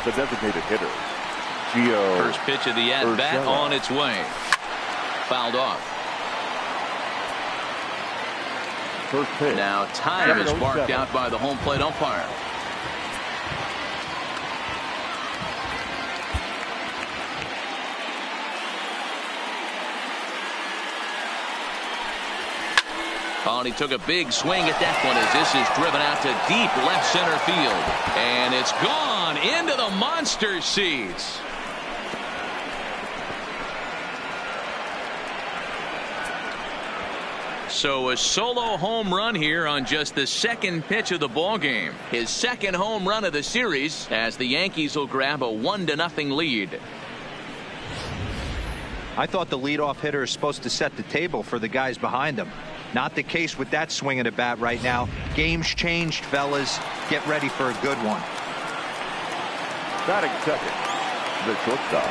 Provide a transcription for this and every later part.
The designated hitter, Gio. First pitch of the at-bat on its way. Fouled off. First pitch. Now time is marked out by the home plate umpire. Oh, and he took a big swing at that one as this is driven out to deep left center field. And it's gone into the monster seats. So a solo home run here on just the second pitch of the ball game. His second home run of the series as the Yankees will grab a 1-0 lead. I thought the leadoff hitter is supposed to set the table for the guys behind him. Not the case with that swing of the bat right now. Game's changed, fellas. Get ready for a good one. Batting second, the shortstop,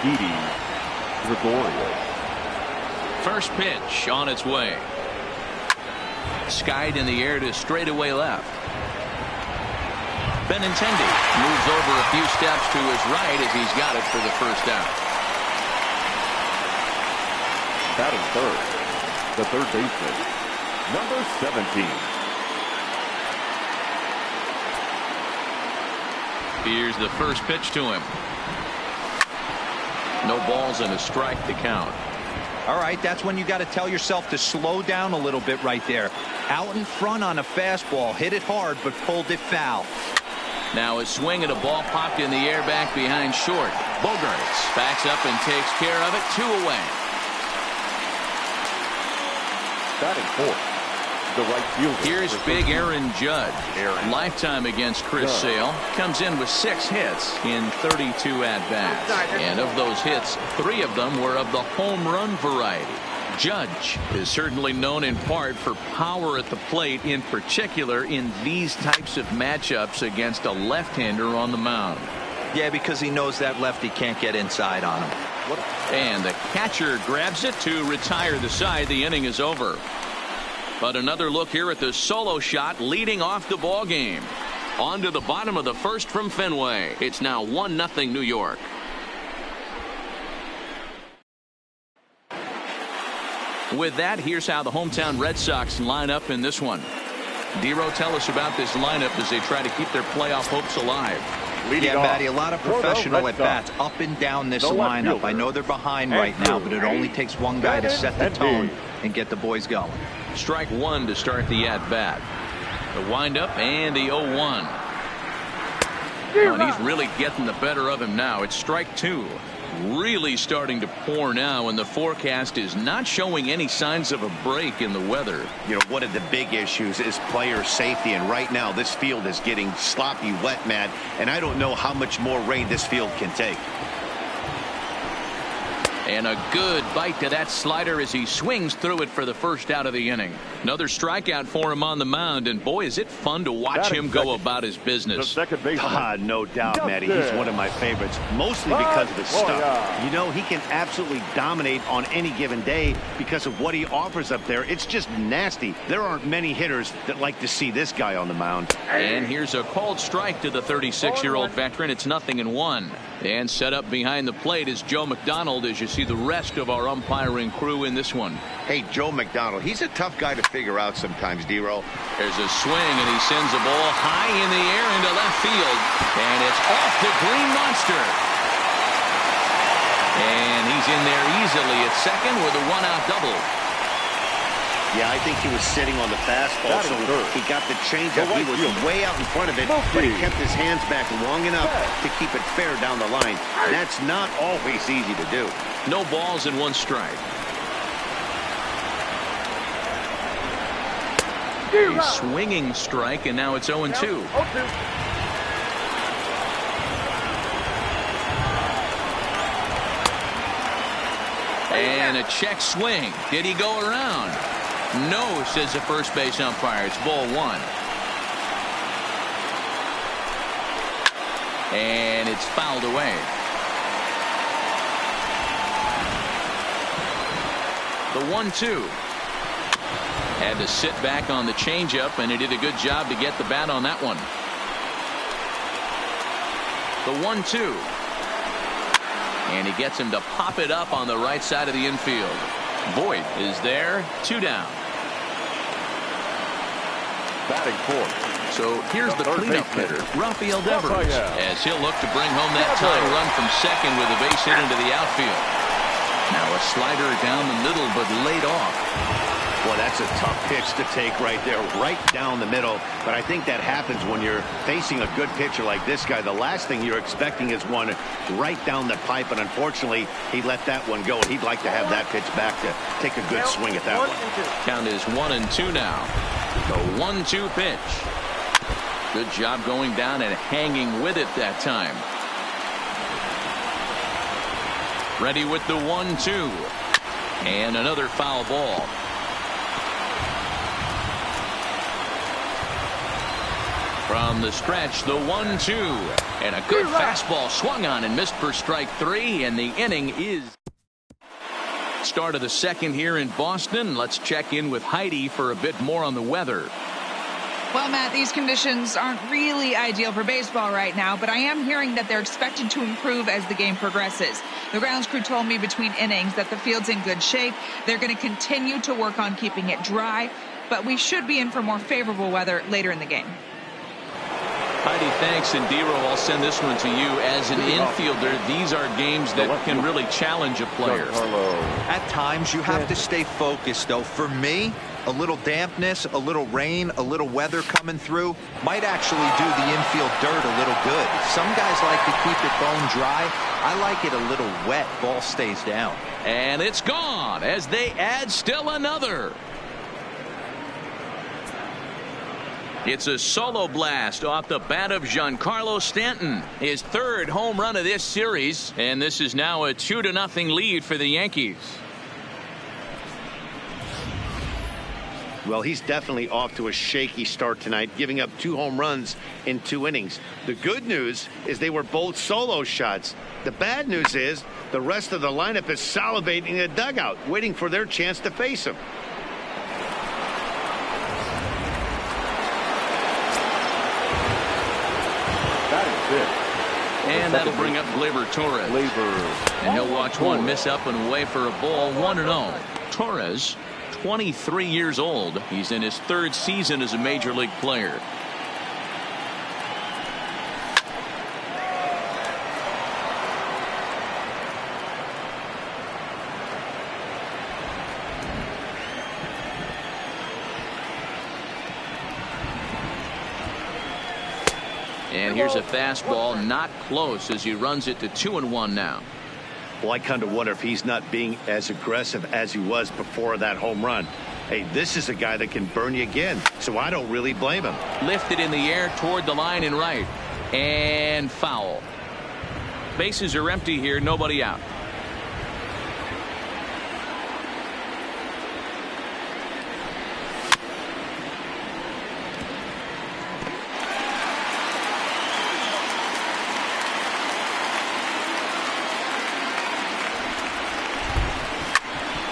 Didi Gregorius. First pitch on its way. Skied in the air to straightaway left. Benintendi moves over a few steps to his right as he's got it for the first out. Batting third, the third baseman, number 17. Here's the first pitch to him. No balls and a strike to count. All right, that's when you got to tell yourself to slow down a little bit right there. Out in front on a fastball, hit it hard but pulled it foul. Now a swing at a ball popped in the air back behind short. Bogarts backs up and takes care of it. 2 away. Batting fourth, the right fielder. Here's big Aaron Judge. Lifetime against Chris Sale. Comes in with 6 hits in 32 at-bats. And of those hits, 3 of them were of the home run variety. Judge is certainly known in part for power at the plate, in particular in these types of matchups against a left-hander on the mound. Yeah, because he knows that lefty can't get inside on him. And the catcher grabs it to retire the side. The inning is over. But another look here at the solo shot leading off the ball game. On to the bottom of the first from Fenway. It's now 1-0 New York. With that, here's how the hometown Red Sox line up in this one. Dero, tell us about this lineup as they try to keep their playoff hopes alive. Yeah, Matty, a lot of professional at-bats up and down this lineup. I know they're behind right now, but it only takes one guy to set the tone and get the boys going. Strike 1 to start the at-bat. The windup and the 0-1. Oh, and he's really getting the better of him now. It's strike 2. Really starting to pour now, and the forecast is not showing any signs of a break in the weather. You know, one of the big issues is player safety, and right now this field is getting sloppy wet, Matt, and I don't know how much more rain this field can take. And a good bite to that slider as he swings through it for the first out of the inning. Another strikeout for him on the mound, and boy, is it fun to watch him go about his business. No doubt, Matty. He's one of my favorites, mostly because of his stuff. You know, he can absolutely dominate on any given day because of what he offers up there. It's just nasty. There aren't many hitters that like to see this guy on the mound. And here's a called strike to the 36-year-old veteran. It's 0-1. And set up behind the plate is Joe McDonald as you see the rest of our umpiring crew in this one. Hey, Joe McDonald, he's a tough guy to figure out sometimes, Dero. There's a swing, and he sends a ball high in the air into left field. And it's off the Green Monster. And he's in there easily at second with a 1-out double. Yeah, I think he was sitting on the fastball, so he got the changeup. He was way out in front of it, but he kept his hands back long enough to keep it fair down the line. That's not always easy to do. No balls and 1 strike. A swinging strike, and now it's 0-2. And a check swing. Did he go around? No, says the first base umpire. It's ball 1. And it's fouled away. The 1-2. Had to sit back on the changeup, and he did a good job to get the bat on that one. The 1-2. And he gets him to pop it up on the right side of the infield. Voit is there. 2 down. Batting fourth. So here's the cleanup hitter, Rafael Devers, as he'll look to bring home that tying run from second with a base hit into the outfield. Now a slider down the middle, but laid off. Well, that's a tough pitch to take right there, right down the middle. But I think that happens when you're facing a good pitcher like this guy. The last thing you're expecting is one right down the pipe, and unfortunately, he let that one go. And he'd like to have that pitch back to take a good swing at that one. Count is 1-2 now. The 1-2 pitch. Good job going down and hanging with it that time. Ready with the 1-2. And another foul ball. From the stretch, the 1-2. And a good fastball swung on and missed for strike 3. And the inning is start of the second here in Boston. Let's check in with Heidi for a bit more on the weather. Well, Matt, these conditions aren't really ideal for baseball right now, but I am hearing that they're expected to improve as the game progresses. The grounds crew told me between innings that the field's in good shape. They're going to continue to work on keeping it dry, but we should be in for more favorable weather later in the game. Heidi, thanks. And Dero, I'll send this one to you. As an infielder, these are games that can really challenge a player. At times, you have to stay focused, though. For me, a little dampness, a little rain, a little weather coming through might actually do the infield dirt a little good. Some guys like to keep it bone dry. I like it a little wet. Ball stays down. And it's gone as they add still another. It's a solo blast off the bat of Giancarlo Stanton, his 3rd home run of this series, and this is now a 2-0 lead for the Yankees. Well, he's definitely off to a shaky start tonight, giving up 2 home runs in 2 innings. The good news is they were both solo shots. The bad news is the rest of the lineup is salivating in the dugout, waiting for their chance to face him. And that'll bring up Gleyber Torres. And he'll watch one miss up and away for a ball. 1-0. Torres, 23 years old. He's in his 3rd season as a major league player. And here's a fastball, not close, as he runs it to 2-1 now. Well, I kind of wonder if he's not being as aggressive as he was before that home run. Hey, this is a guy that can burn you again, so I don't really blame him. Lifted in the air toward the line and right. And foul. Bases are empty here, nobody out.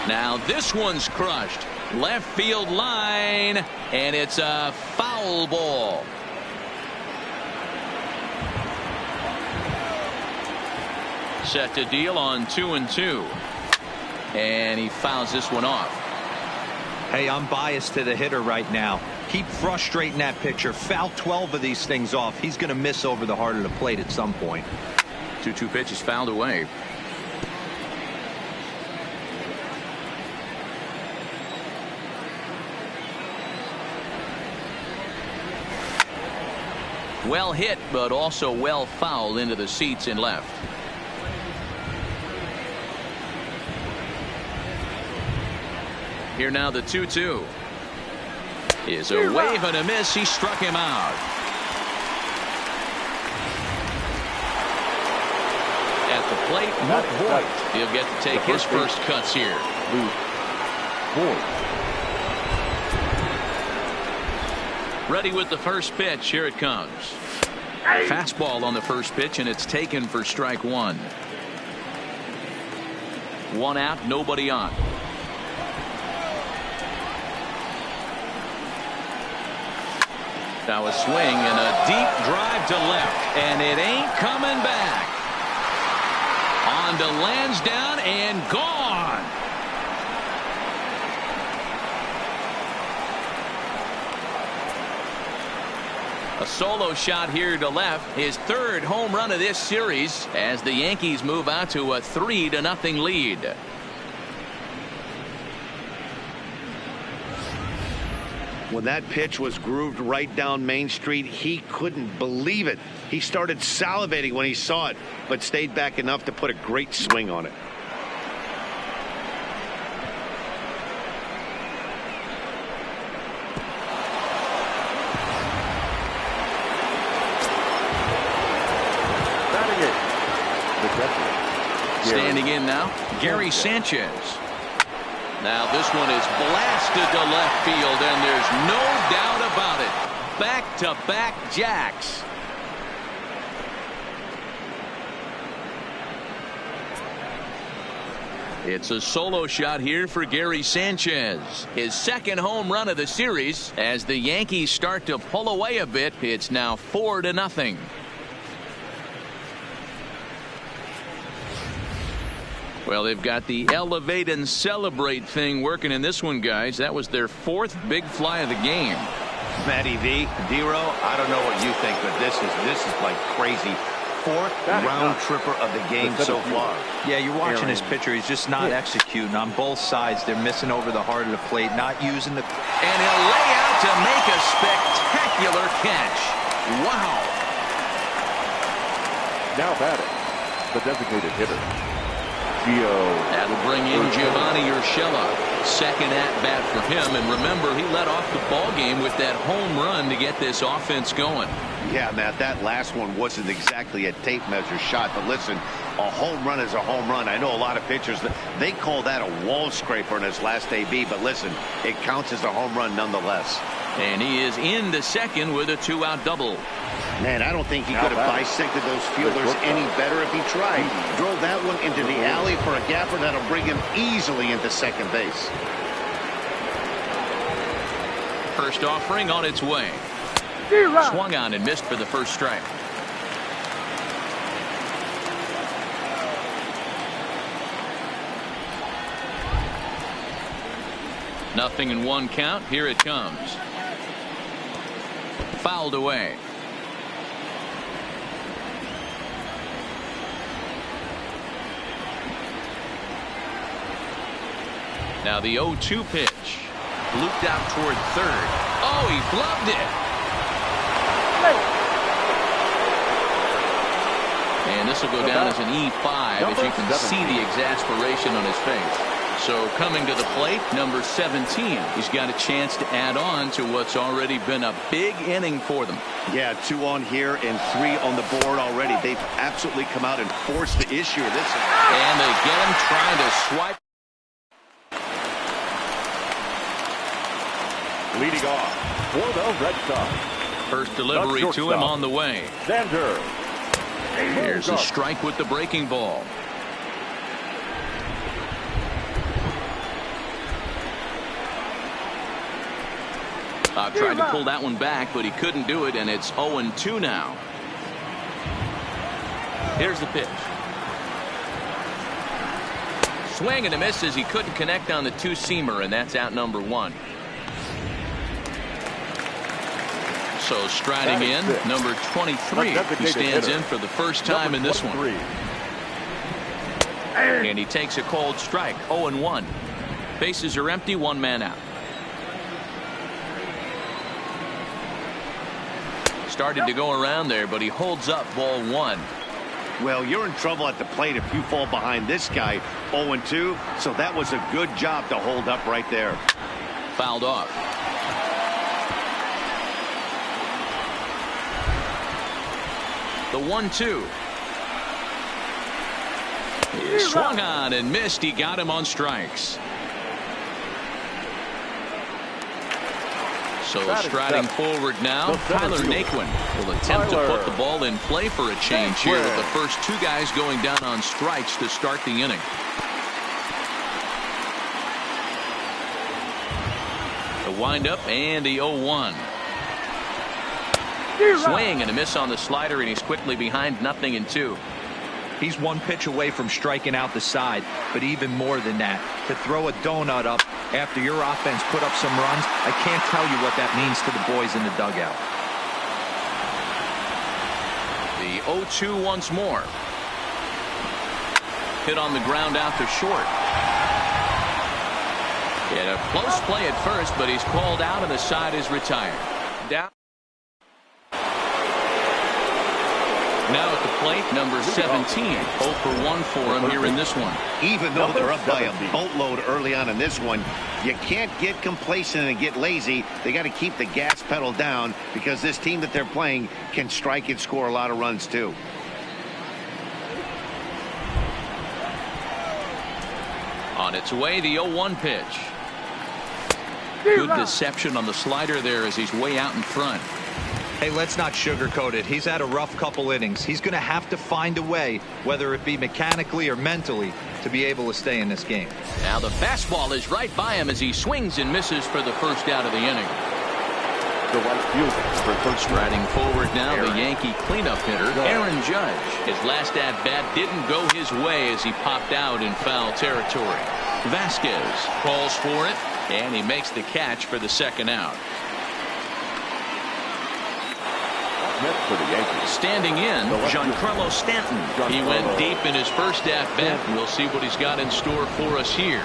Now this one's crushed. Left field line, and it's a foul ball. Set to deal on 2-2. And he fouls this one off. Hey, I'm biased to the hitter right now. Keep frustrating that pitcher. Foul 12 of these things off. He's going to miss over the heart of the plate at some point. 2-2 pitch is fouled away. Well hit, but also well fouled into the seats in left. Here now the 2-2. Is a wave and a miss. He struck him out. At the plate, Voit. He'll get to take his first cuts here. Ready with the first pitch. Here it comes. Fastball on the first pitch, and it's taken for strike 1. 1 out, nobody on. Now a swing and a deep drive to left, and it ain't coming back. On to Lansdowne and gone. A solo shot here to left, his third home run of this series as the Yankees move out to a 3-0 lead. When that pitch was grooved right down Main Street, he couldn't believe it. He started salivating when he saw it, but stayed back enough to put a great swing on it. Standing in now, Gary Sanchez. Now this one is blasted to left field, and there's no doubt about it. Back-to-back jacks. It's a solo shot here for Gary Sanchez. His second home run of the series. As the Yankees start to pull away a bit, it's now 4-0. Well, they've got the elevate and celebrate thing working in this one, guys. That was their fourth big fly of the game. Matty V, D-Row, I don't know what you think, but this is like crazy. Fourth round tripper of the game so far. Yeah, you're watching this pitcher. He's just not executing on both sides. They're missing over the heart of the plate, not using the... And he'll lay out to make a spectacular catch. Wow. Now batting, the designated hitter, That'll bring in Giovanni Urshela. Second at bat for him, and remember, he led off the ball game with that home run to get this offense going. Yeah, Matt, that last one wasn't exactly a tape measure shot, but listen, a home run is a home run. I know a lot of pitchers, they call that a wall scraper in his last AB, but listen, it counts as a home run nonetheless. And he is into second with a 2-out double. Man, I don't think he could have bisected those fielders any better if he tried. Drove that one into the alley for a gapper that'll bring him easily into second base. First offering on its way. Swung on and missed for the first strike. Nothing in one count. Here it comes. Fouled away. Now the 0-2 pitch. Looped out toward third. Oh, he flubbed it. And this will go down as an E5, as you can see the exasperation on his face. So coming to the plate, number 17. He's got a chance to add on to what's already been a big inning for them. Yeah, 2 on here and 3 on the board already. They've absolutely come out and forced the issue of this. And they get him trying to swipe. leading off for the Red Sox. First delivery to him on the way. Xander. Here's a strike with the breaking ball. Tried to pull that one back, but he couldn't do it, and it's 0-2 now. Here's the pitch. Swing and a miss as he couldn't connect on the two-seamer, and that's out number 1. So striding in, number 23. He stands in for the first time in this one. And he takes a cold strike, 0-1. Bases are empty, 1 man out. Started to go around there, but he holds up ball 1. Well, you're in trouble at the plate if you fall behind this guy. 0-2, so that was a good job to hold up right there. Fouled off. The 1-2. He swung on and missed. He got him on strikes. So striding forward now, Tyler Naquin will attempt to put the ball in play for a change here with the first 2 guys going down on strikes to start the inning. The windup and the 0-1. Swing and a miss on the slider, and he's quickly behind 0-2. He's one pitch away from striking out the side, but even more than that, to throw a donut up after your offense put up some runs, I can't tell you what that means to the boys in the dugout. The 0-2 once more. Hit on the ground out to short. And a close play at first, but he's called out and the side is retired. Down. Now at the plate, number 17. 0 for 1 for him here in this one. Even though they're up by a boatload early on in this one, you can't get complacent and get lazy. They got to keep the gas pedal down because this team that they're playing can strike and score a lot of runs too. On its way, the 0-1 pitch. Good deception on the slider there as he's way out in front. Hey, let's not sugarcoat it. He's had a rough couple innings. He's going to have to find a way, whether it be mechanically or mentally, to be able to stay in this game. Now the fastball is right by him as he swings and misses for the first out of the inning. The right fielder for first. Striding forward now, the Yankee cleanup hitter, Aaron Judge. His last at-bat didn't go his way as he popped out in foul territory. Vasquez calls for it, and he makes the catch for the second out. For the Yankees. Standing in, Giancarlo Stanton. He went deep in his first at-bat. We'll see what he's got in store for us here.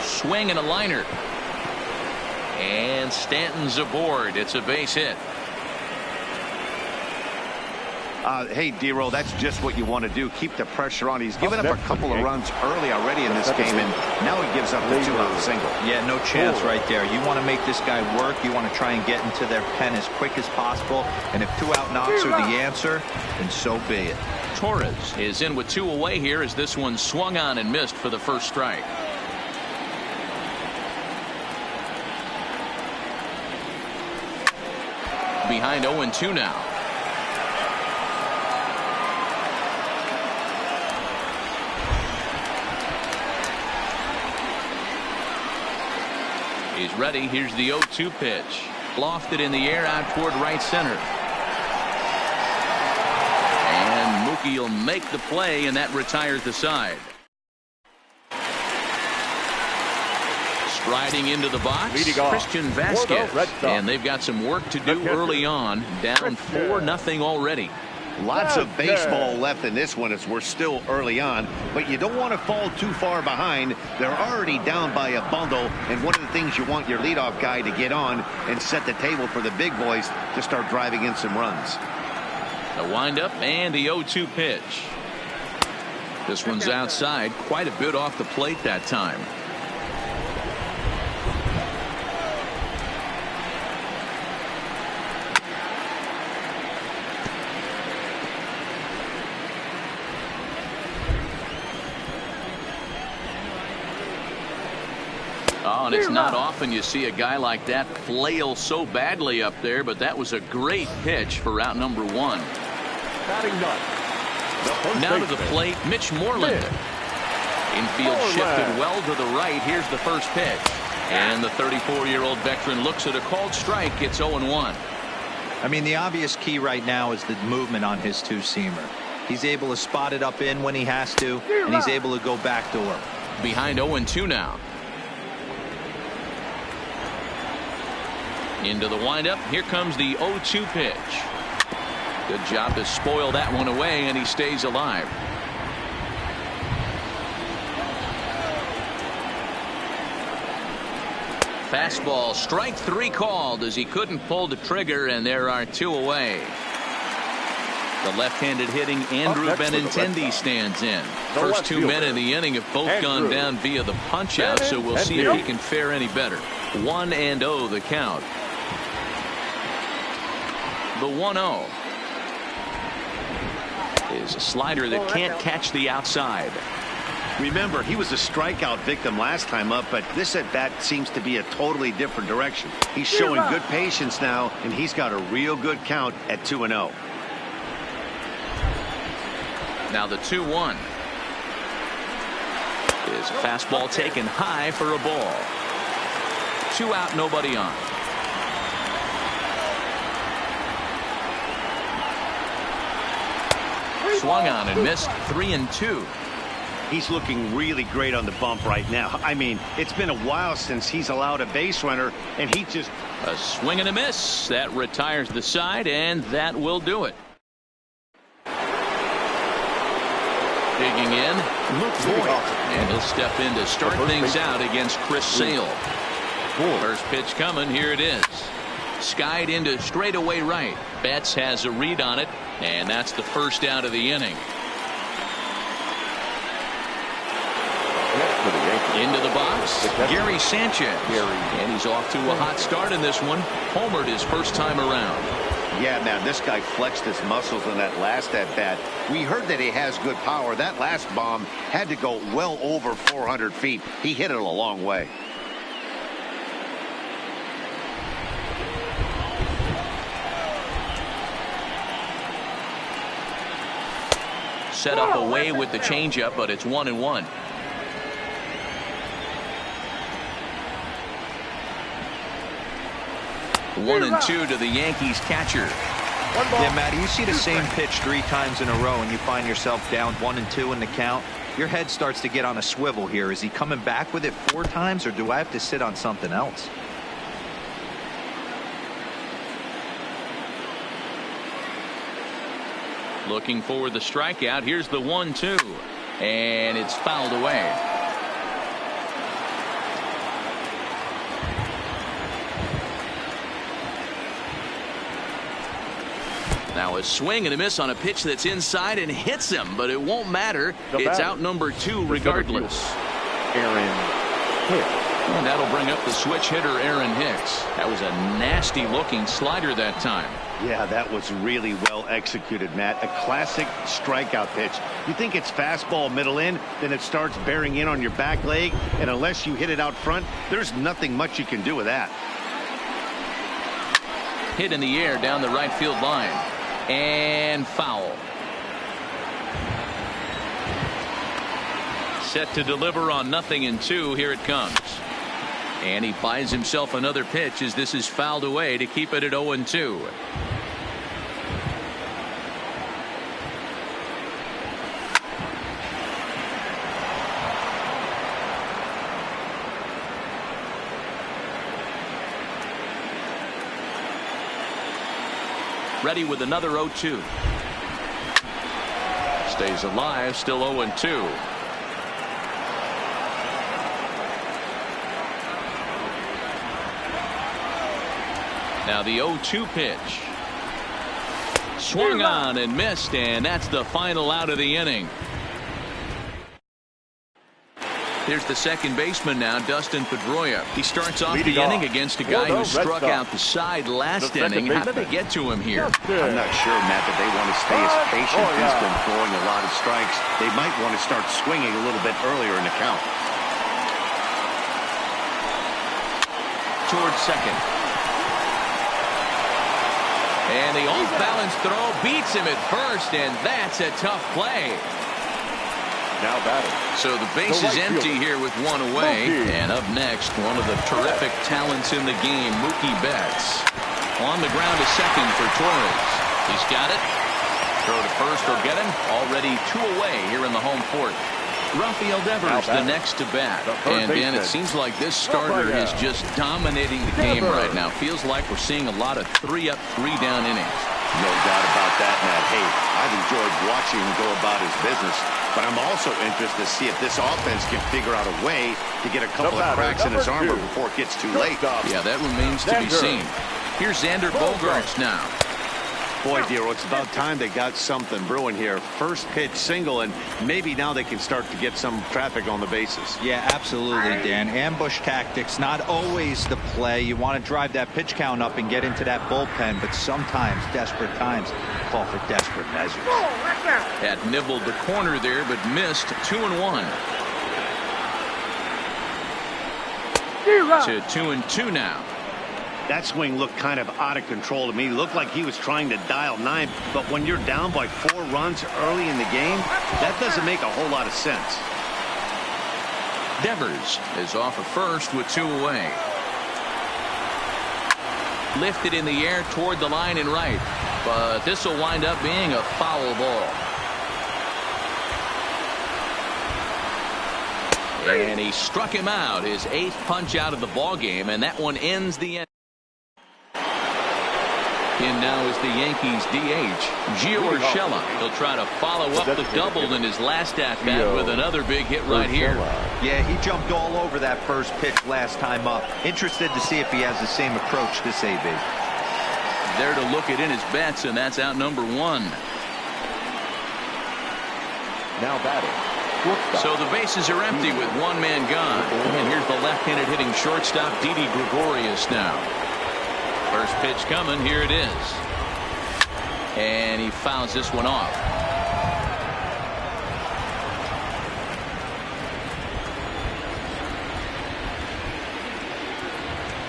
Swing and a liner. And Stanton's aboard. It's a base hit. Hey, D-Roll, that's just what you want to do. Keep the pressure on. He's given up a couple of runs early already in this game, and now he gives up the 2-out single. Yeah, no chance right there. You want to make this guy work. You want to try and get into their pen as quick as possible. And if 2-out knocks are the answer, then so be it. Torres is in with 2 away here as this one swung on and missed for the first strike. Behind 0-2 now. He's ready. Here's the 0-2 pitch. Lofted in the air out toward right center. And Mookie will make the play, and that retires the side. Striding into the box, Christian Vasquez. And they've got some work to do early on. Down 4-0 already. Lots of baseball left in this one as we're still early on, but you don't want to fall too far behind. They're already down by a bundle, and one of the things you want your leadoff guy to get on and set the table for the big boys to start driving in some runs. The windup and the 0-2 pitch. This one's outside, quite a bit off the plate that time. Oh, and it's not often you see a guy like that flail so badly up there, but that was a great pitch for out number 1. Now to the plate, Mitch Moreland. Infield shifted well to the right. Here's the first pitch. And the 34-year-old veteran looks at a called strike. It's 0-1. I mean, the obvious key right now is the movement on his two-seamer. He's able to spot it up in when he has to, and he's able to go backdoor. Behind 0-2 now. Into the windup. Here comes the 0-2 pitch. Good job to spoil that one away, and he stays alive. Fastball, strike 3 called as he couldn't pull the trigger, and there are 2 away. The left-handed hitting Andrew Benintendi stands in. First 2 men in the inning have both gone down via the punch-out, so we'll see if he can fare any better. 1-0 the count. The 1-0 is a slider that can't catch the outside. Remember, he was a strikeout victim last time up, but this at-bat seems to be a totally different direction. He's showing good patience now, and he's got a real good count at 2-0. Now the 2-1 is a fastball taken high for a ball. 2 out, nobody on. swung on and missed. 3-2. He's looking really great on the bump right now. I mean, it's been a while since he's allowed a base runner, and he just... A swing and a miss. That retires the side, and that will do it. Digging in, Luke Voigt, and he'll step in to start things out against Chris Sale. First pitch coming. Here it is. Skied into straightaway right. Betts has a read on it, and that's the first out of the inning. Into the box, Gary Sanchez. And he's off to a hot start in this one. Homered his first time around. Yeah, man, this guy flexed his muscles in that last at-bat. We heard that he has good power. That last bomb had to go well over 400 feet. He hit it a long way. Set up away with the changeup, but it's 1-1. One and two to the Yankees catcher. Yeah, Matty, you see the same pitch 3 times in a row and you find yourself down 1-2 in the count. Your head starts to get on a swivel here. Is he coming back with it 4 times, or do I have to sit on something else? Looking for the strikeout. Here's the 1-2, and it's fouled away. Now a swing and a miss on a pitch that's inside and hits him, but it won't matter. It's out number 2 regardless. Aaron Hicks. And that'll bring up the switch hitter, Aaron Hicks. That was a nasty looking slider that time. Yeah, that was really well executed, Matt. A classic strikeout pitch. You think it's fastball middle in, then it starts bearing in on your back leg, and unless you hit it out front, there's nothing much you can do with that. Hit in the air down the right field line. And foul. Set to deliver on 0-2. Here it comes. And he buys himself another pitch as this is fouled away to keep it at 0-2. Ready with another 0-2. Stays alive, still 0-2. Now the 0-2 pitch. Swung on and missed, and that's the final out of the inning. Here's the second baseman now, Dustin Pedroia. He starts off the inning against a guy who struck out the side last inning. How did they get to him here? I'm not sure, Matt, that they want to stay as patient. He's been throwing a lot of strikes. They might want to start swinging a little bit earlier in the count. Towards second. And the off-balance throw beats him at first, and that's a tough play. Now batting. So the base is empty here with 1 away. And up next, one of the terrific talents in the game, Mookie Betts. On the ground to second for Torres. He's got it. Throw to first or get him. Already 2 away here in the home fourth. Rafael Devers the next to bat. And Dan, it seems like this starter is just dominating the game right now. Feels like we're seeing a lot of 3-up, 3-down innings. No doubt about that, Matt. Hey, I've enjoyed watching him go about his business, but I'm also interested to see if this offense can figure out a way to get a couple of cracks in his armor before it gets too late. Yeah, that remains to be seen. Here's Xander Bogaerts now. Boy, Dero, it's about time they got something brewing here. First pitch single, and maybe now they can start to get some traffic on the bases. Yeah, absolutely, Dan. Ambush tactics, not always the play. You want to drive that pitch count up and get into that bullpen, but sometimes desperate times call for desperate measures. Had nibbled the corner there, but missed. 2-1. To 2-2 now. That swing looked kind of out of control to me. Looked like he was trying to dial 9, but when you're down by 4 runs early in the game, that doesn't make a whole lot of sense. Devers is off at first with 2 away. Lifted in the air toward the line and right, but this will wind up being a foul ball. And he struck him out, his 8th punch out of the ball game, and that one ends the end. In now is the Yankees DH, Gio Urshela. He'll try to follow up the double in his last at-bat with another big hit right here. Yeah, he jumped all over that first pitch last time up. Interested to see if he has the same approach this AB. There to look it in his bets, and that's out number 1. Now batting. So the bases are empty with 1 man gone. And here's the left-handed hitting shortstop, Didi Gregorius now. First pitch coming. Here it is. And he fouls this one off.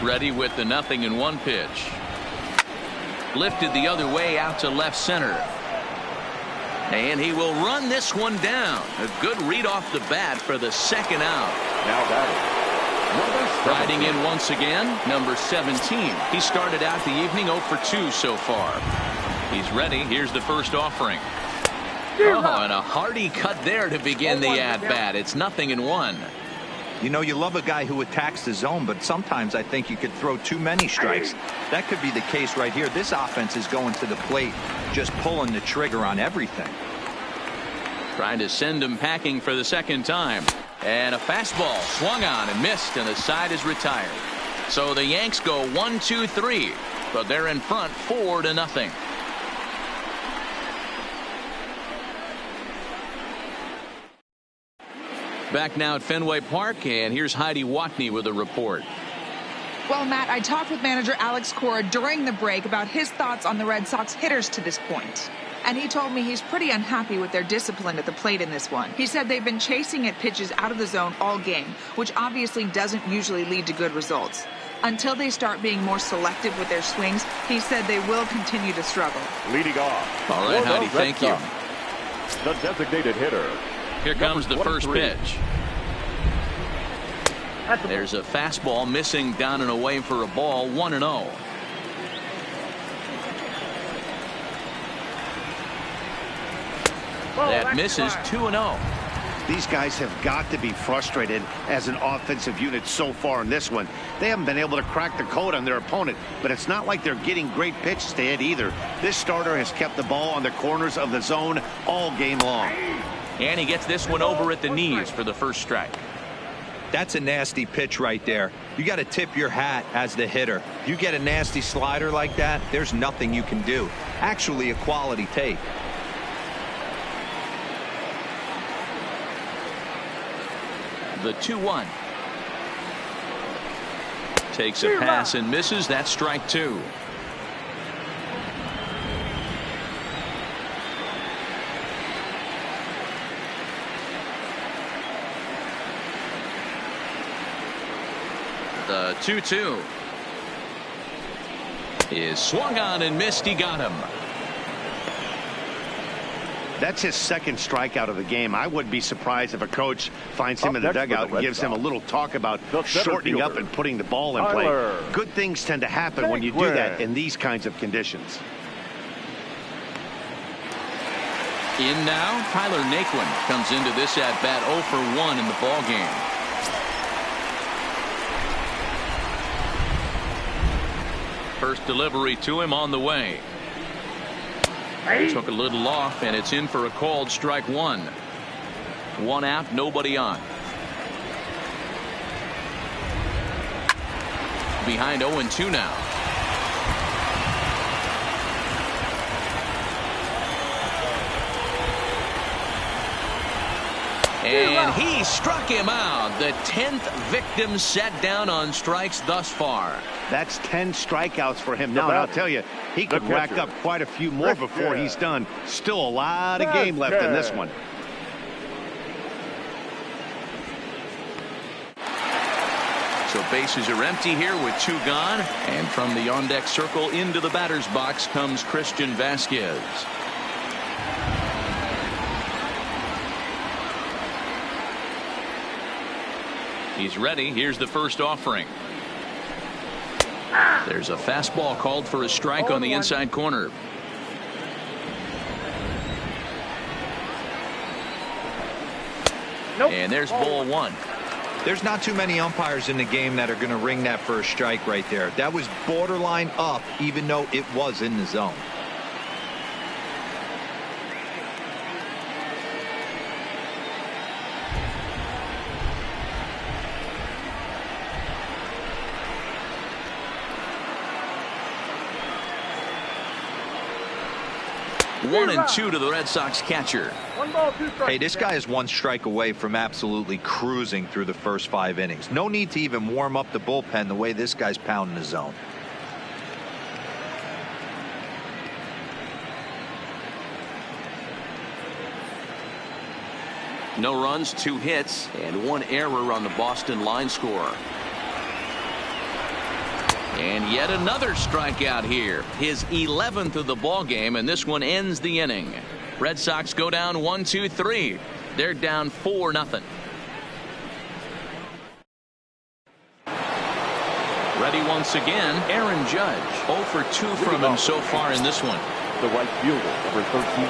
Ready with the 0-1 pitch. Lifted the other way out to left center. And he will run this one down. A good read off the bat for the 2nd out. Now batting. Riding in once again, number 17. He started out the evening 0 for 2 so far. He's ready. Here's the first offering. Oh, and a hearty cut there to begin the at-bat. It's 0-1. You know, you love a guy who attacks the zone, but sometimes I think you could throw too many strikes. That could be the case right here. This offense is going to the plate, just pulling the trigger on everything. Trying to send him packing for the 2nd time. And a fastball swung on and missed, and the side is retired. So the Yanks go 1-2-3, but they're in front 4-0. Back now at Fenway Park, and here's Heidi Watney with a report. Well, Matt, I talked with manager Alex Cora during the break about his thoughts on the Red Sox hitters to this point. And he told me he's pretty unhappy with their discipline at the plate in this one. He said they've been chasing at pitches out of the zone all game, which obviously doesn't usually lead to good results. Until they start being more selective with their swings, he said they will continue to struggle. Leading off. All right, Heidi, thank you. The designated hitter. Here comes the first pitch. There's a fastball missing down and away for a ball, 1-0. That misses, 2-0. These guys have got to be frustrated as an offensive unit so far in this one. They haven't been able to crack the code on their opponent, but it's not like they're getting great pitches to hit either. This starter has kept the ball on the corners of the zone all game long. And he gets this one over at the knees for the first strike. That's a nasty pitch right there. You got to tip your hat as the hitter. You get a nasty slider like that, there's nothing you can do. Actually a quality take. The 2-1. Takes a pass and misses. That's strike 2. The 2-2 is swung on and missed. He got him. That's his 2nd strikeout of the game. I wouldn't be surprised if a coach finds him in the dugout and gives him a little talk about shortening up and putting the ball in play. Good things tend to happen when you do that in these kinds of conditions. In now, Tyler Naquin comes into this at bat 0 for 1 in the ball game. First delivery to him on the way. Took a little off, and it's in for a called strike 1. 1 out, nobody on. Behind 0-2 now. And he struck him out. The 10th victim set down on strikes thus far. That's 10 strikeouts for him now, and I'll tell you, he could rack up quite a few more before he's done. Still a lot of game left in this one. So bases are empty here with 2 gone, and from the on-deck circle into the batter's box comes Christian Vasquez. He's ready. Here's the first offering. There's a fastball called for a strike on the inside corner. And there's ball 1. There's not too many umpires in the game that are going to ring that first strike right there. That was borderline up, even though it was in the zone. One and two to the Red Sox catcher. 1 ball, 2 strikes. Hey, this guy is 1 strike away from absolutely cruising through the first 5 innings. No need to even warm up the bullpen the way this guy's pounding the zone. No runs, 2 hits, and 1 error on the Boston line score. And yet another strikeout here. His 11th of the ball game, and this one ends the inning. Red Sox go down 1-2-3. They're down 4-0. Ready once again, Aaron Judge. 0 for 2 from him so far in this one. The right fielder, number 13.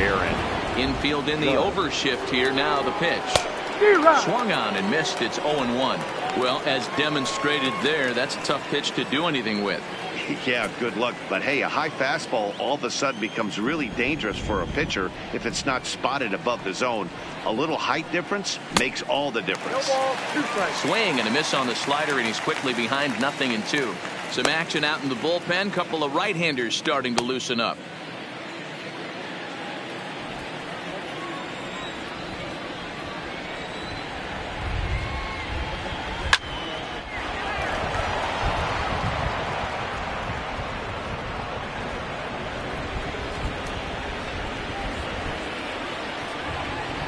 Aaron. Infield in the overshift here. Now the pitch. Swung on and missed. It's 0-1. Well, as demonstrated there, that's a tough pitch to do anything with. Yeah, good luck. But hey, a high fastball all of a sudden becomes really dangerous for a pitcher if it's not spotted above the zone. A little height difference makes all the difference. No ball, 2 strikes. Swing and a miss on the slider, and he's quickly behind 0-2. Some action out in the bullpen. Couple of right-handers starting to loosen up.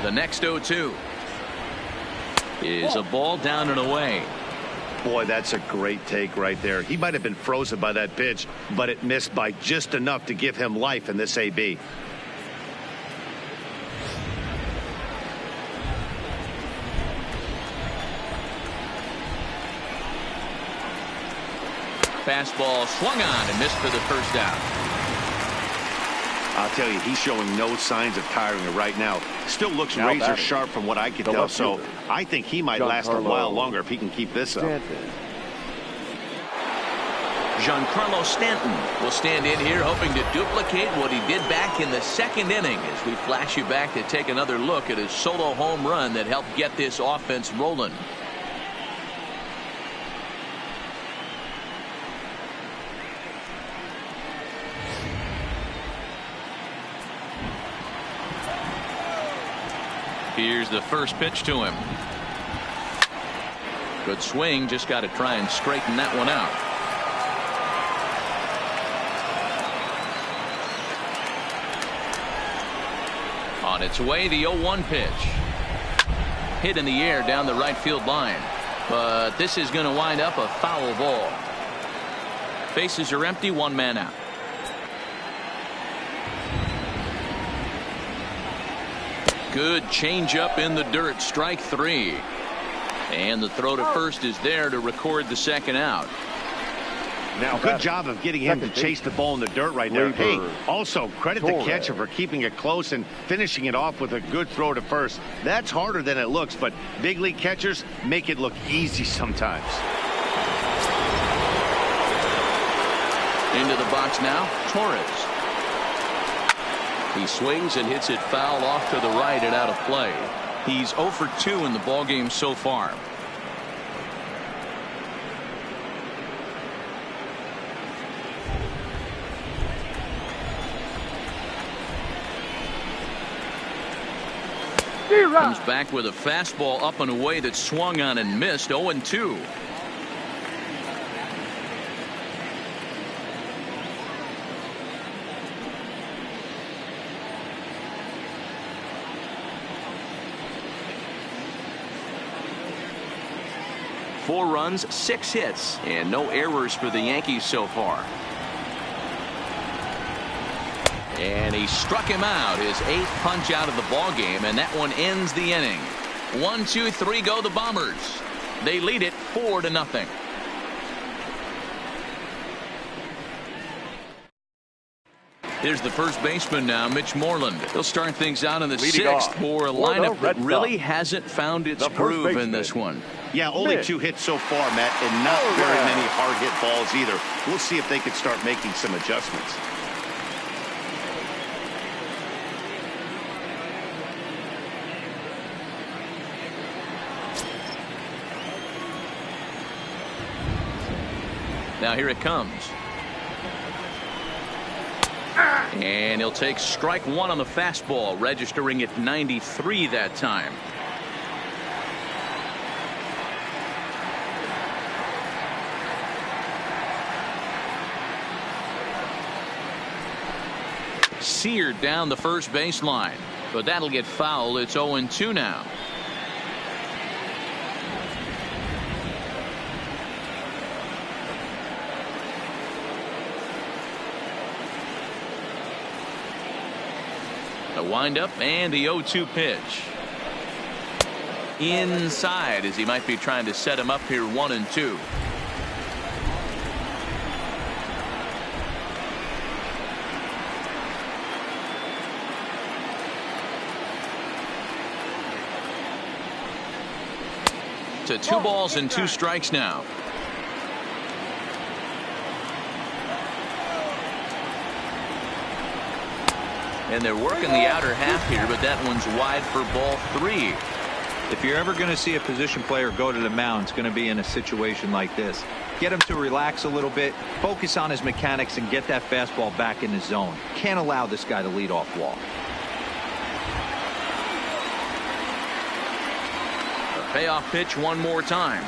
The next 0-2 is a ball down and away. Boy, that's a great take right there. He might have been frozen by that pitch, but it missed by just enough to give him life in this AB. Fastball swung on and missed for the first out. I'll tell you, he's showing no signs of tiring right now. Still looks Now razor batting. sharp from what I can The tell. left So fielder, I think he might last a while longer if he can keep this up. Stanton. Giancarlo Stanton will stand in here hoping to duplicate what he did back in the 2nd inning as we flash you back to take another look at his solo home run that helped get this offense rolling. Here's the first pitch to him. Good swing, just got to try and straighten that one out. On its way, the 0-1 pitch. Hit in the air down the right field line. But this is going to wind up a foul ball. Bases are empty, 1 man out. Good changeup in the dirt, strike 3. And the throw to first is there to record the 2nd out. Now Good job of getting him to chase the ball in the dirt right there. Hey, also credit the catcher for keeping it close and finishing it off with a good throw to first. That's harder than it looks, but big league catchers make it look easy sometimes. Into the box now, Torres. He swings and hits it foul off to the right and out of play. He's 0 for 2 in the ballgame so far. Comes back with a fastball up and away that swung on and missed. 0-2. Four runs, 6 hits, and no errors for the Yankees so far. And he struck him out, his 8th punch out of the ball game, and that one ends the inning. 1, 2, 3 go the Bombers. They lead it 4-0. Here's the first baseman now, Mitch Moreland. He'll start things out in the Leading sixth off for a for the lineup that Red really Sox. hasn't found its The first groove in baseman. this one. Yeah, only 2 hits so far, Matt, and not very many hard hit balls either. We'll see if they can start making some adjustments. Now here it comes. And he'll take strike one on the fastball, registering at 93 that time. Seared down the first baseline, but that'll get foul. It's 0-2 now. The windup and the 0-2 pitch. Inside, as he might be trying to set him up here 1-2. To 2 balls and 2 strikes now. And they're working the outer half here, but that one's wide for ball 3. If you're ever going to see a position player go to the mound, it's going to be in a situation like this. Get him to relax a little bit, focus on his mechanics, and get that fastball back in the zone. Can't allow this guy to lead off walk. A payoff pitch one more time.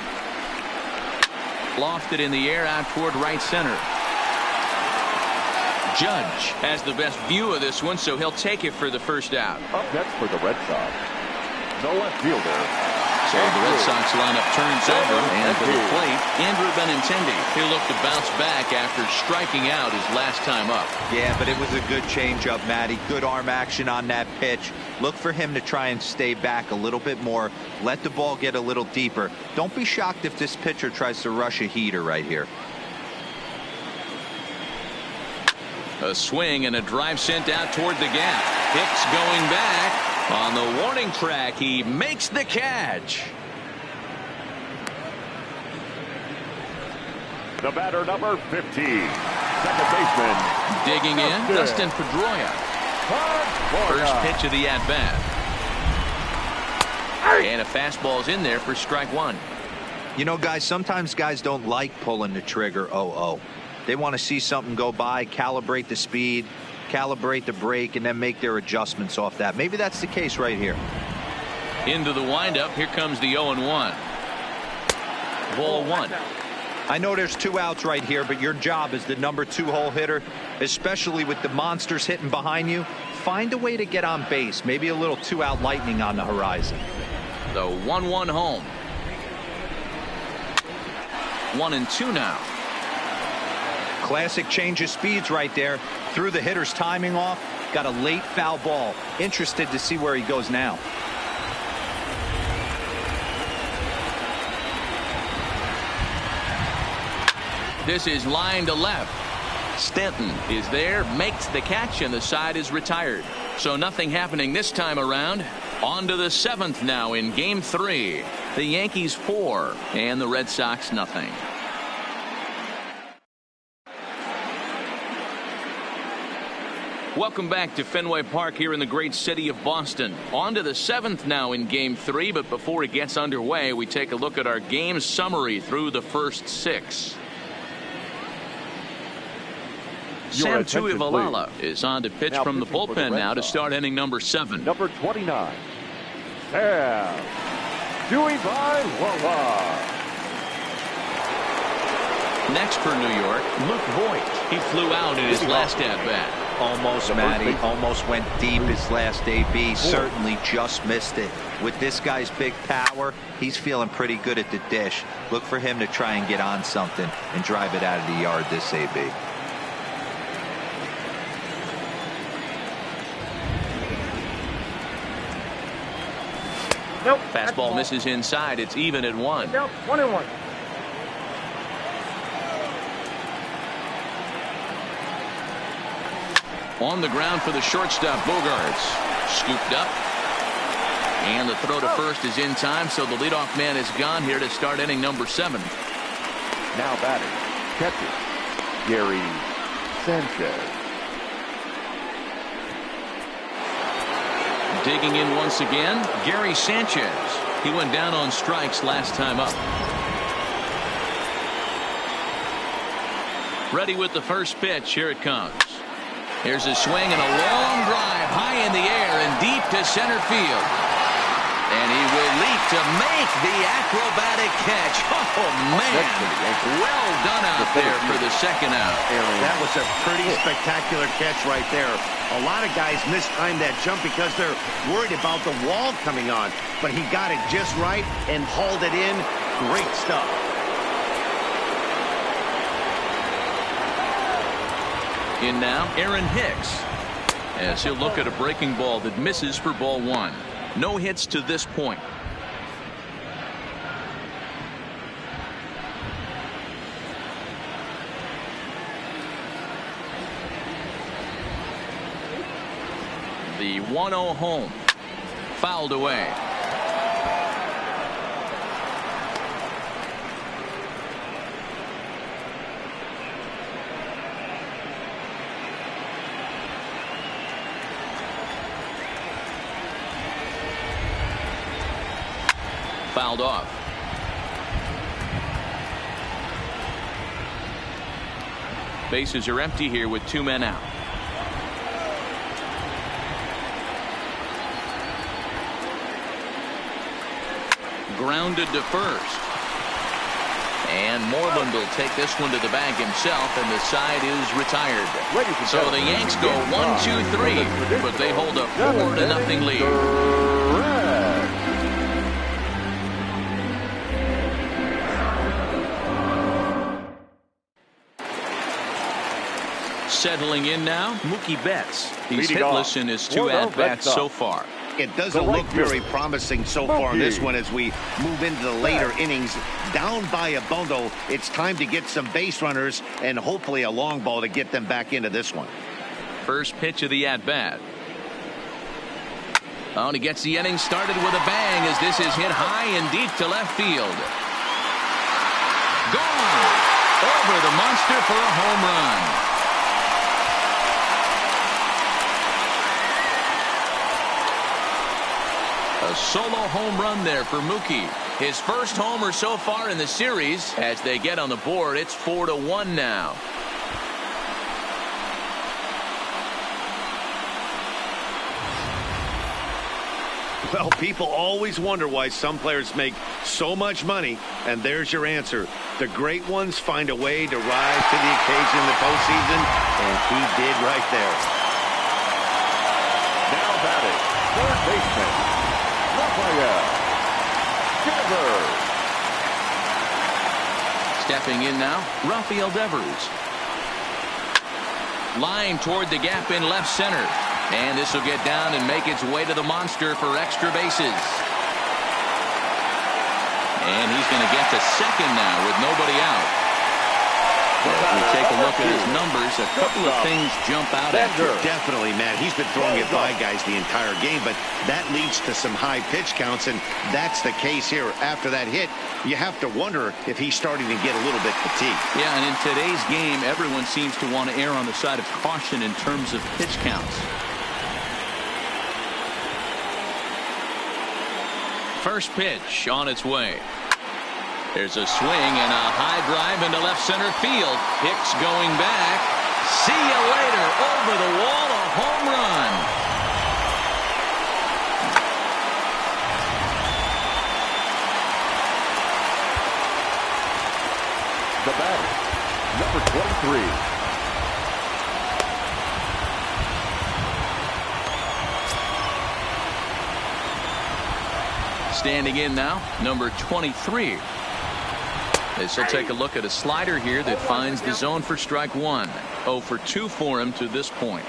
Lofted in the air out toward right center. Judge has the best view of this one, so he'll take it for the first out. Up next for the Red Sox, the left fielder. So the Red Sox lineup turns over, and to the plate, Andrew Benintendi. He'll look to bounce back after striking out his last time up. Yeah, but it was a good changeup, Matty. Good arm action on that pitch. Look for him to try and stay back a little bit more. Let the ball get a little deeper. Don't be shocked if this pitcher tries to rush a heater right here. A swing and a drive sent out toward the gap. Hicks going back. On the warning track, he makes the catch. The batter, number 15, second baseman. Digging in, Dustin Pedroia. First pitch of the at-bat. And a fastball's in there for strike one. You know, guys, sometimes guys don't like pulling the trigger 0-0. They want to see something go by, calibrate the speed, calibrate the brake, and then make their adjustments off that. Maybe that's the case right here. Into the windup. Here comes the 0-1. Ball 1. I know there's 2 outs right here, but your job as the number 2 hole hitter, especially with the monsters hitting behind you, find a way to get on base. Maybe a little 2-out lightning on the horizon. The 1-1 home. 1-2 now. Classic change of speeds right there. Threw the hitter's timing off. Got a late foul ball. Interested to see where he goes now. This is line to left. Stanton is there, makes the catch, and the side is retired. So nothing happening this time around. On to the 7th now in game 3. The Yankees 4 and the Red Sox nothing. Welcome back to Fenway Park here in the great city of Boston. On to the 7th now in game 3, but before it gets underway, we take a look at our game summary through the first 6. Sam Tuivailala is on to pitch from the bullpen now to start inning number 7. Number 29, Sam Tuivailala. Next for New York, Luke Voigt. He flew out in his last at-bat. Almost, Matty. Almost went deep his last AB. Certainly just missed it. With this guy's big power, he's feeling pretty good at the dish. Look for him to try and get on something and drive it out of the yard this AB. Nope. Fastball misses inside. It's even at 1. Nope. 1-1. On the ground for the shortstop, Bogarts. Scooped up. And the throw to first is in time, so the leadoff man is gone here to start inning number 7. Now batting, catcher, Gary Sanchez. Digging in once again, Gary Sanchez. He went down on strikes last time up. Ready with the first pitch. Here it comes. Here's a swing and a long drive high in the air and deep to center field. And he will leap to make the acrobatic catch. Oh, man. Well done out there for the second out. That was a pretty spectacular catch right there. A lot of guys mistime that jump because they're worried about the wall coming on. But he got it just right and hauled it in. Great stuff. In now, Aaron Hicks. As he'll look at a breaking ball that misses for ball 1. No hits to this point. The 1-0 home. Fouled away. Fouled off. Bases are empty here with 2 men out. Grounded to first. And Moreland will take this one to the bag himself, and the side is retired. So the Yanks go 1-2-3, but they hold a 4-0 lead. Settling in now, Mookie Betts. He's hitless in his 2 at-bats so far. It doesn't look very promising so far in this one as we move into the later innings. Down by a bundle, it's time to get some base runners and hopefully a long ball to get them back into this one. First pitch of the at-bat. Oh, and he gets the inning started with a bang as this is hit high and deep to left field. Gone! Over the monster for a home run. A solo home run there for Mookie. His first homer so far in the series. As they get on the board, it's 4-1 now. Well, people always wonder why some players make so much money, and there's your answer. The great ones find a way to rise to the occasion in the postseason, and he did right there. Now batting, third baseman, Stepping in now, Rafael Devers. Line toward the gap in left center. And this will get down and make its way to the monster for extra bases. And he's going to get to second now with nobody out. As we take a look at his numbers, a couple of things jump out at you. Definitely, Matt. He's been throwing it by guys the entire game, but that leads to some high pitch counts, and that's the case here. After that hit, you have to wonder if he's starting to get a little bit fatigued. Yeah, and in today's game, everyone seems to want to err on the side of caution in terms of pitch counts. First pitch on its way. There's a swing and a high drive into left center field. Hicks going back. See you later. Over the wall, a home run. The batter, number 23. Standing in now, number 23. This will take a look at a slider here that finds the zone for strike 1. 0 for 2 for him to this point.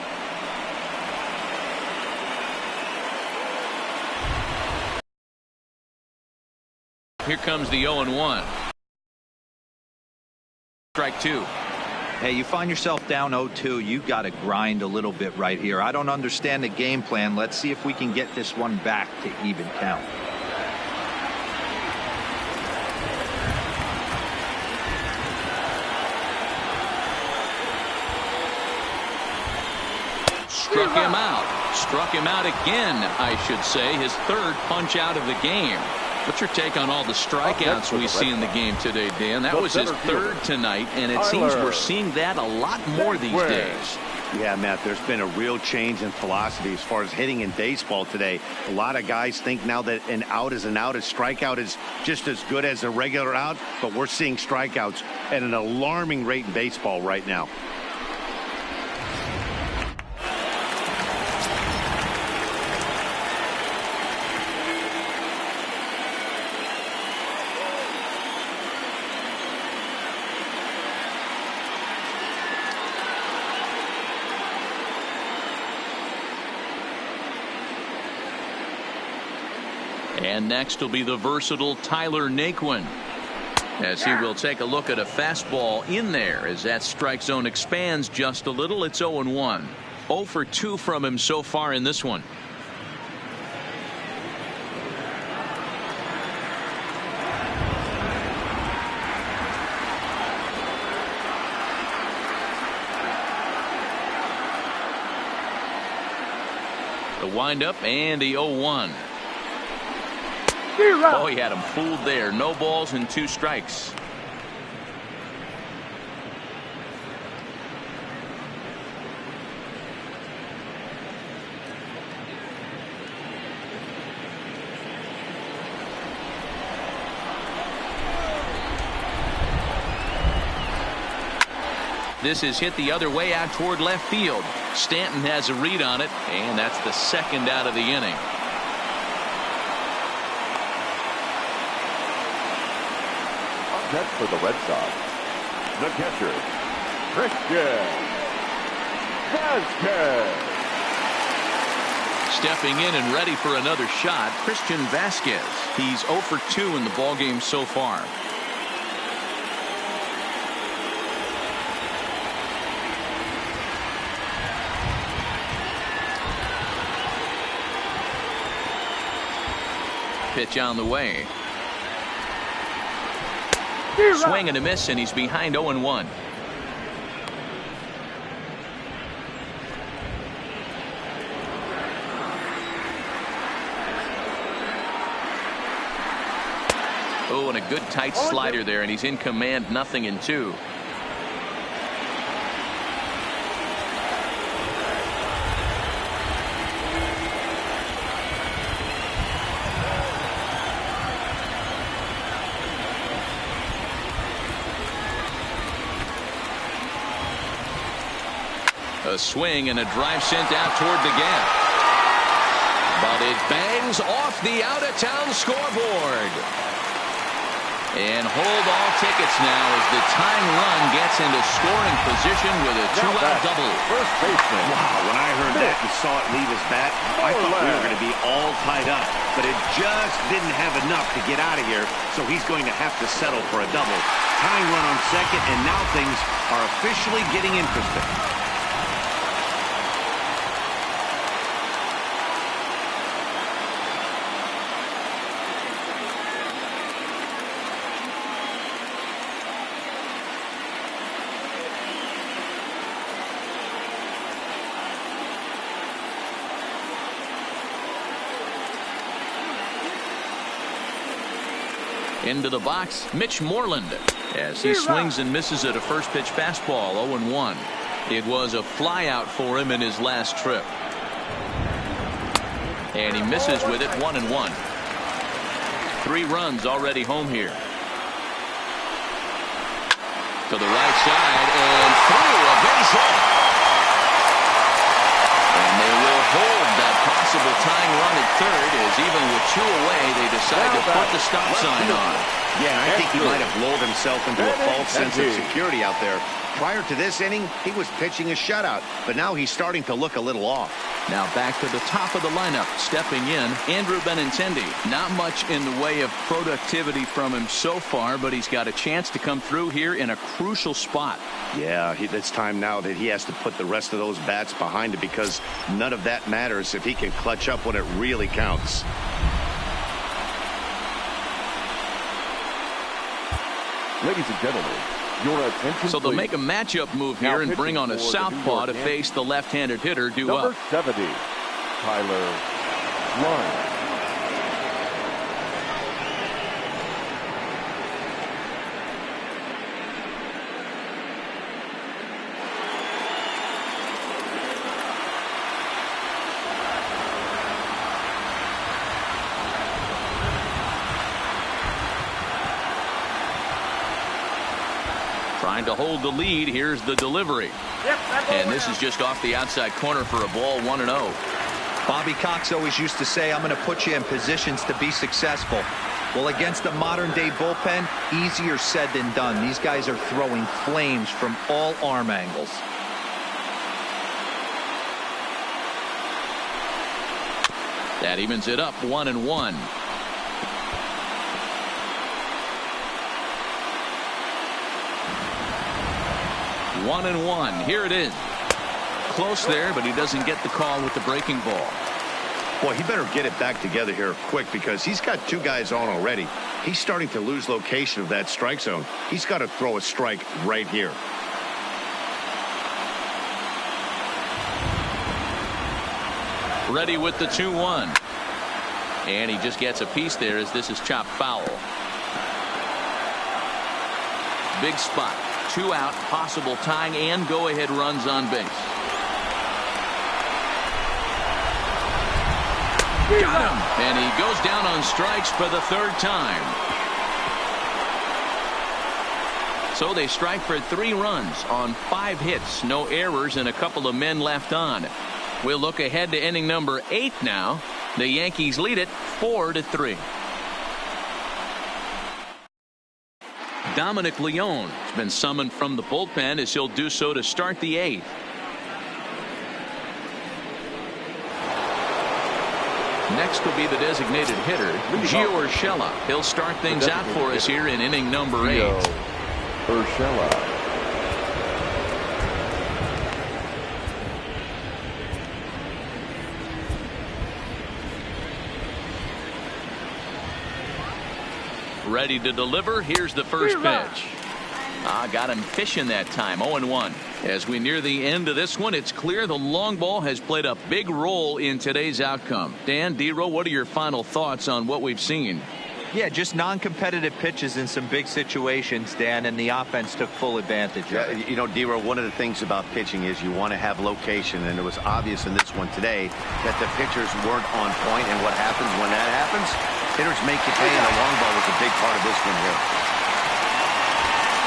Here comes the 0-1. Strike 2. Hey, you find yourself down 0-2, you got to grind a little bit right here. I don't understand the game plan. Let's see if we can get this one back to even count. Struck him out again, I should say. His third punch out of the game. What's your take on all the strikeouts we see in the game today, Dan? That was his third tonight, and it seems we're seeing that a lot more these days. Yeah, Matt, there's been a real change in philosophy as far as hitting in baseball today. A lot of guys think now that an out is an out, a strikeout is just as good as a regular out, but we're seeing strikeouts at an alarming rate in baseball right now. And next will be the versatile Tyler Naquin, as he will take a look at a fastball in there as that strike zone expands just a little. It's 0-1. 0 for 2 from him so far in this one. The windup and the 0-1. Oh, he had him fooled there. No balls and 2 strikes. This is hit the other way out toward left field. Stanton has a read on it, and that's the second out of the inning. Next for the Red Sox, the catcher, Christian Vasquez. Stepping in and ready for another shot, Christian Vasquez. He's 0 for 2 in the ballgame so far. Pitch on the way. Swing and a miss, and he's behind 0-1. Oh, and a good tight slider there, and he's in command, 0-2. A swing and a drive sent out toward the gap. But it bangs off the out-of-town scoreboard. And hold all tickets now as the tying run gets into scoring position with a 2-out double. First baseman. Wow, when I heard that and saw it leave his bat, I thought we were going to be all tied up. But it just didn't have enough to get out of here, so he's going to have to settle for a double. Tying run on second, and now things are officially getting interesting. Into the box, Mitch Moreland, as he swings and misses at a first pitch fastball. 0-1. It was a flyout for him in his last trip. And he misses with it. 1-1. 3 runs already home here. To the right side and through a base hit. And they will hold that possible tying run at third, as even with 2 away, they decide to put the stop sign on. Yeah, I think he might have lulled himself into a false sense of security out there. Prior to this inning, he was pitching a shutout, but now he's starting to look a little off. Now back to the top of the lineup. Stepping in, Andrew Benintendi. Not much in the way of productivity from him so far, but he's got a chance to come through here in a crucial spot. Yeah, it's time now that he has to put the rest of those bats behind it, because none of that matters if he can clutch up when it really counts. Ladies and gentlemen, your attention, so they'll please. make a matchup move here and bring on a southpaw to face the left-handed hitter due Number up. 70, Tyler Lund. Trying to hold the lead. Here's the delivery. And this is just off the outside corner for a ball, 1-0. Bobby Cox always used to say, I'm going to put you in positions to be successful. Well, against a modern-day bullpen, easier said than done. These guys are throwing flames from all arm angles. That evens it up, 1-1. One and one. Here it is. Close there, but he doesn't get the call with the breaking ball. Boy, he better get it back together here quick, because he's got two guys on already. He's starting to lose location of that strike zone. He's got to throw a strike right here. Ready with the 2-1. And he just gets a piece there as this is chopped foul. Big spot. 2 out, possible tying and go-ahead runs on base. Got him. And he goes down on strikes for the 3rd time. So they strike for 3 runs on 5 hits. No errors and a couple of men left on. We'll look ahead to inning number 8 now. The Yankees lead it 4-3. Dominic Leone has been summoned from the bullpen as he'll do so to start the 8th. Next will be the designated hitter, Gio Urshela. He'll start things out for us here in inning number 8. Urshela. Ready to deliver. Here's the first pitch. Got him fishing that time. 0-1. As we near the end of this one, it's clear the long ball has played a big role in today's outcome. Dan, D-Row, what are your final thoughts on what we've seen? Yeah, just non-competitive pitches in some big situations, Dan, and the offense took full advantage of it. You know, D-Row, one of the things about pitching is you want to have location, and it was obvious in this one today that the pitchers weren't on point, and what happens when that happens? Hitters make you pay, and the long ball was a big part of this one here.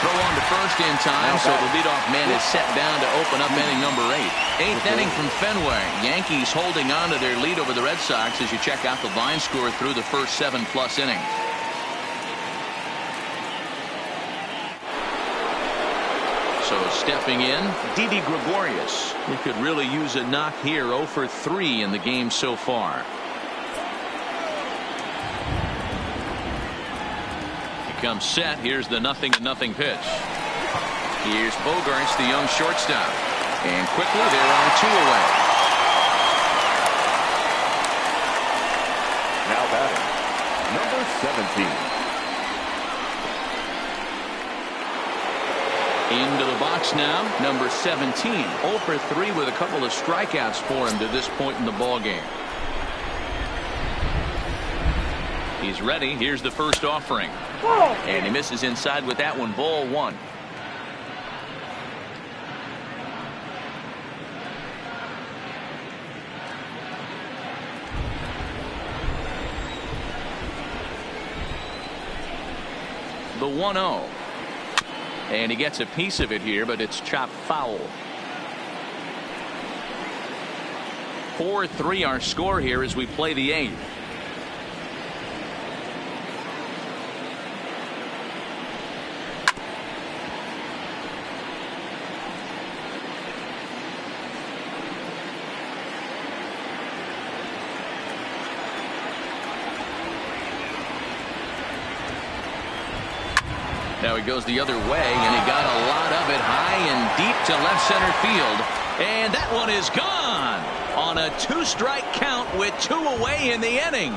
Throw on to first in time, so the leadoff man is set down to open up inning number 8. 8th inning from Fenway. Yankees holding on to their lead over the Red Sox as you check out the line score through the first 7+ innings. So stepping in, Didi Gregorius. He could really use a knock here. 0 for 3 in the game so far. Comes set. Here's the 0-0 pitch. Here's Bogarts, the young shortstop, and quickly there are 2 away. Now batting, number 17. Into the box now, number 17. 0 for 3 with a couple of strikeouts for him to this point in the ball game. He's ready. Here's the first offering. And he misses inside with that one. Ball 1. The 1-0. And he gets a piece of it here, but it's chopped foul. 4-3 our score here as we play the 8th. Now he goes the other way, and he got a lot of it high and deep to left center field. And that one is gone on a 2-strike count with 2 away in the inning.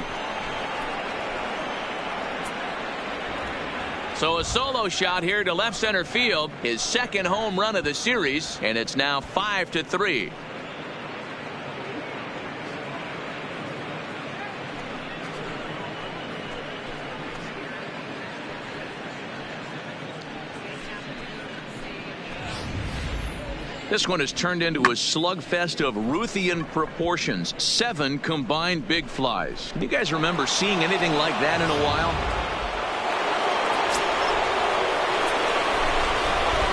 So a solo shot here to left center field, his second home run of the series, and it's now 5-3. This one has turned into a slugfest of Ruthian proportions. 7 combined big flies. Do you guys remember seeing anything like that in a while?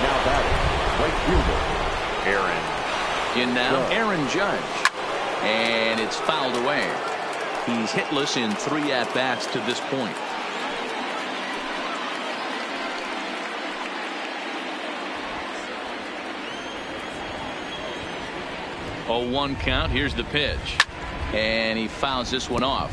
Now batting, right fielder, Aaron. In now, Aaron Judge. And it's fouled away. He's hitless in 3 at-bats to this point. 0-1 count. Here's the pitch. And he fouls this one off.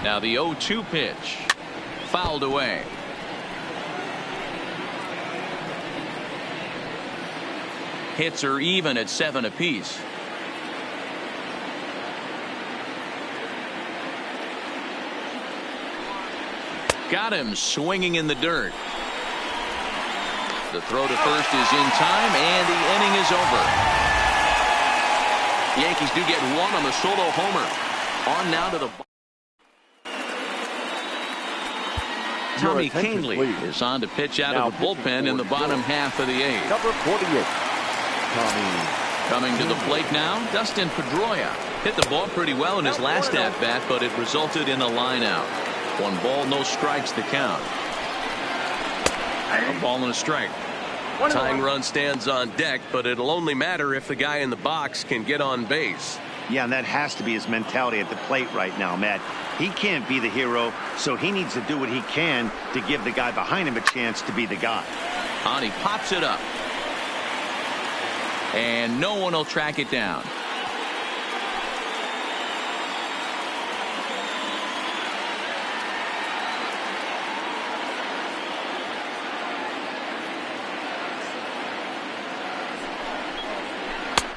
Now the 0-2 pitch. Fouled away. Hits are even at 7 apiece. Got him swinging in the dirt. The throw to first is in time, and the inning is over. The Yankees do get 1 on the solo homer. On now to the... Tommy Kahnle is on to pitch out of the bullpen in the bottom half of the 8th. Number 48, Tommy. Coming to the plate now, Dustin Pedroia. Hit the ball pretty well in his last at-bat, but it resulted in a line out. 1 ball, no strikes to count. A ball and a strike. Tying run stands on deck, but it'll only matter if the guy in the box can get on base. Yeah, and that has to be his mentality at the plate right now, Matt. He can't be the hero, so he needs to do what he can to give the guy behind him a chance to be the guy. And he pops it up. And no one will track it down.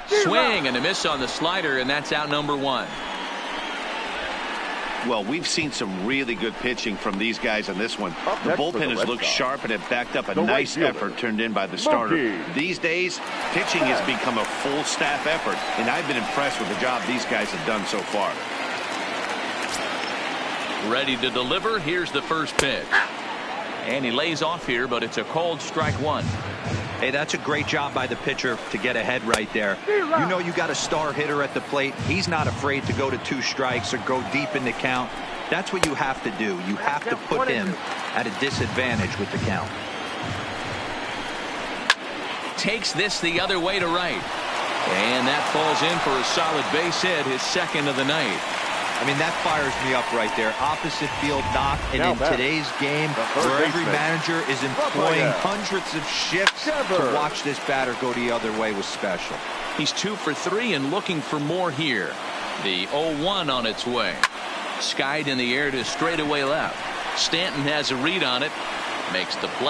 Swing and a miss on the slider, and that's out number 1. Well, we've seen some really good pitching from these guys on this one. The bullpen has looked sharp and have backed up a nice effort turned in by the starter. These days, pitching has become a full staff effort, and I've been impressed with the job these guys have done so far. Ready to deliver. Here's the first pitch. And he lays off here, but it's a cold strike 1. Hey, that's a great job by the pitcher to get ahead right there. You know you got a star hitter at the plate. He's not afraid to go to 2 strikes or go deep in the count. That's what you have to do. You have to put him at a disadvantage with the count. Takes this the other way to right. And that falls in for a solid base hit, his 2nd of the night. I mean, that fires me up right there. Opposite field knock, and in today's game where every manager is employing hundreds of shifts to watch this batter go the other way was special. He's 2 for 3 and looking for more here. The 0-1 on its way. Skied in the air to straightaway left. Stanton has a read on it. Makes the play.